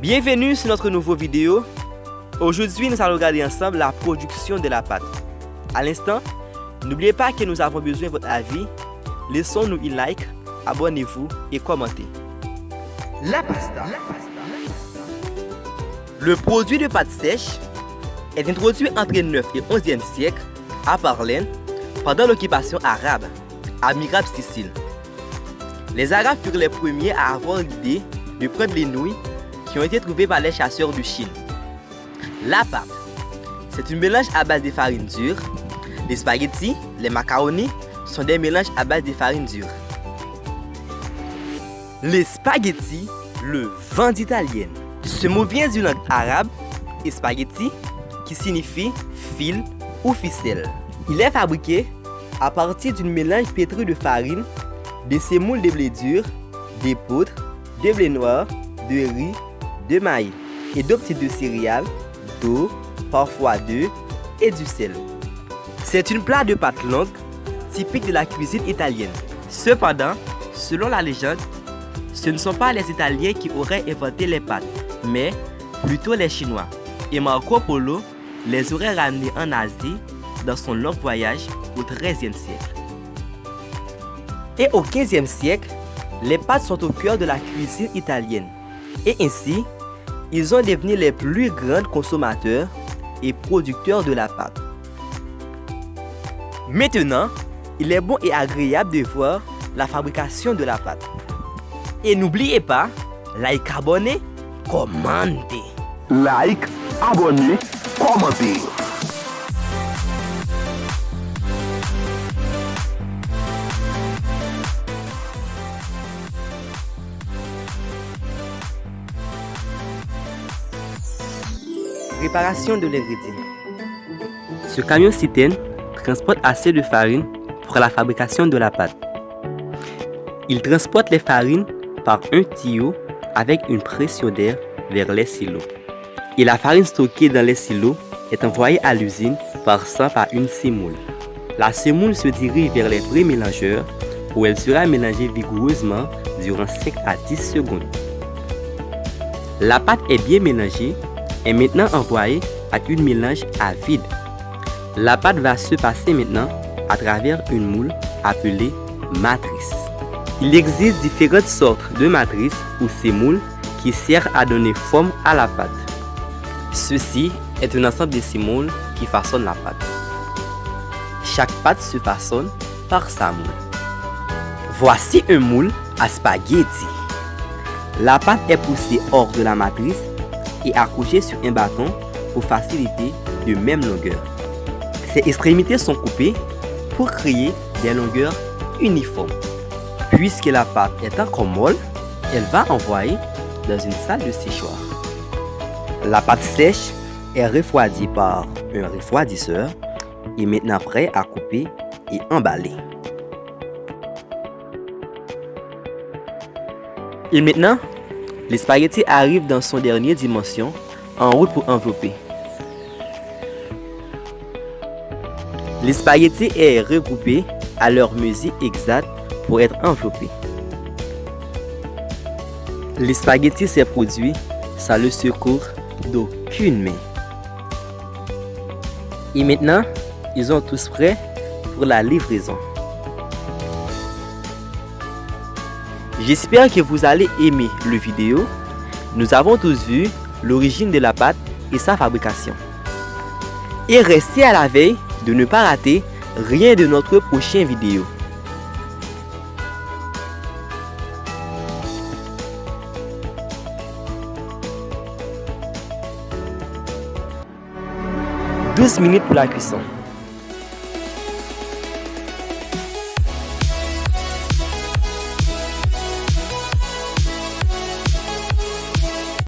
Bienvenue sur notre nouveau vidéo. Aujourd'hui, nous allons regarder ensemble la production de la pâte. À l'instant, n'oubliez pas que nous avons besoin de votre avis. Laissons-nous un like, abonnez-vous et commentez. La pasta. Le produit de pâte sèche est introduit entre le 9 et 11e siècle à Parlène pendant l'occupation arabe à Mirabe, Sicile. Les Arabes furent les premiers à avoir l'idée de prendre les nouilles qui ont été trouvées par les chasseurs de Chine. La pâte, c'est un mélange à base de farine dure. Les spaghettis, les macaronis sont des mélanges à base de farine dure. Les spaghettis, le vent d'italienne. Ce mot vient d'une langue arabe, et spaghetti, qui signifie fil ou ficelle. Il est fabriqué à partir d'un mélange pétri de farine, de semoule de blé dur, d'épeautre, de blé noir, de riz, de maïs et d'autres types de céréales, d'eau, parfois d'œufs et du sel. C'est une plat de pâte longue, typique de la cuisine italienne. Cependant, selon la légende, ce ne sont pas les Italiens qui auraient inventé les pâtes, mais plutôt les Chinois. Et Marco Polo les aurait ramenés en Asie dans son long voyage au XIIIe siècle. Et au XVe siècle, les pâtes sont au cœur de la cuisine italienne. Et ainsi, ils ont devenu les plus grands consommateurs et producteurs de la pâte. Maintenant, il est bon et agréable de voir la fabrication de la pâte. Et n'oubliez pas, like, abonnez, commentez. Like, abonnez, commentez. Préparation de l'ingrédient. Ce camion citerne transporte assez de farine pour la fabrication de la pâte. Il transporte les farines par un tuyau avec une pression d'air vers les silos. Et la farine stockée dans les silos est envoyée à l'usine passant par une semoule. La semoule se dirige vers les pré-mélangeurs où elle sera mélangée vigoureusement durant 5 à 10 secondes. La pâte est bien mélangée et maintenant envoyée à un mélange à vide. La pâte va se passer maintenant à travers une moule appelée matrice. Il existe différentes sortes de matrices ou sémoules qui servent à donner forme à la pâte. Ceci est un ensemble de sémoules qui façonnent la pâte. Chaque pâte se façonne par sa moule. Voici un moule à spaghetti. La pâte est poussée hors de la matrice et accrochée sur un bâton pour faciliter de même longueur. Ses extrémités sont coupées pour créer des longueurs uniformes. Puisque la pâte est encore molle, elle va envoyer dans une salle de séchoir. La pâte sèche est refroidie par un refroidisseur et maintenant prêt à couper et emballer. Et maintenant, les spaghettis arrivent dans son dernière dimension, en route pour envelopper. Les spaghettis sont regroupés à leur mesure exacte pour être enveloppés. Les spaghettis sont produits sans le secours d'aucune main. Et maintenant, ils sont tous prêts pour la livraison. J'espère que vous allez aimer la vidéo. Nous avons tous vu l'origine de la pâte et sa fabrication. Et restez à la veille de ne pas rater rien de notre prochaine vidéo. « 12 minutes pour la cuisson.